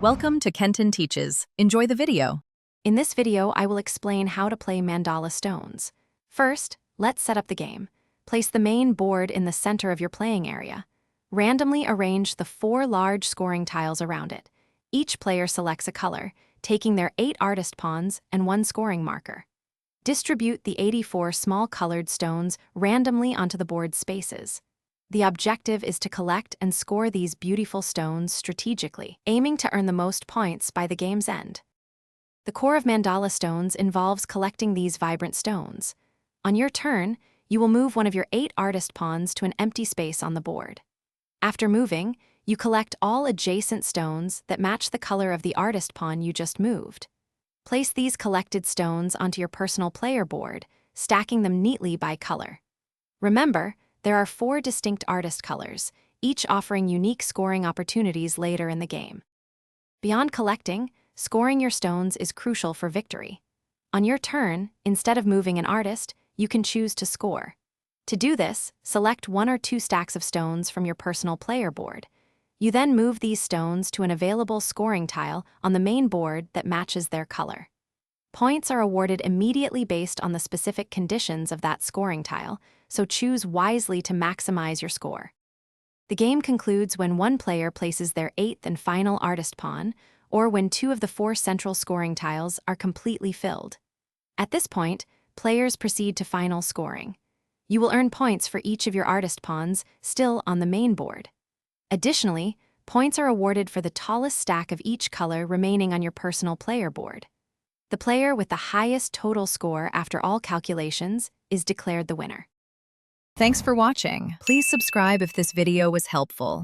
Welcome to Kenton Teaches. Enjoy the video. In this video, I will explain how to play Mandala Stones. First, let's set up the game. Place the main board in the center of your playing area. Randomly arrange the 4 large scoring tiles around it. Each player selects a color, taking their 8 artist pawns and 1 scoring marker. Distribute the 84 small colored stones randomly onto the board's spaces. The objective is to collect and score these beautiful stones strategically, aiming to earn the most points by the game's end. The core of Mandala Stones involves collecting these vibrant stones. On your turn, you will move one of your 8 artist pawns to an empty space on the board. After moving, you collect all adjacent stones that match the color of the artist pawn you just moved. Place these collected stones onto your personal player board, stacking them neatly by color. Remember, there are 4 distinct artist colors, each offering unique scoring opportunities later in the game. Beyond collecting, scoring your stones is crucial for victory. On your turn, instead of moving an artist, you can choose to score. To do this, select 1 or 2 stacks of stones from your personal player board. You then move these stones to an available scoring tile on the main board that matches their color. Points are awarded immediately based on the specific conditions of that scoring tile, so choose wisely to maximize your score. The game concludes when one player places their 8th and final artist pawn, or when 2 of the 4 central scoring tiles are completely filled. At this point, players proceed to final scoring. You will earn points for each of your artist pawns still on the main board. Additionally, points are awarded for the tallest stack of each color remaining on your personal player board. The player with the highest total score after all calculations is declared the winner. Thanks for watching. Please subscribe if this video was helpful.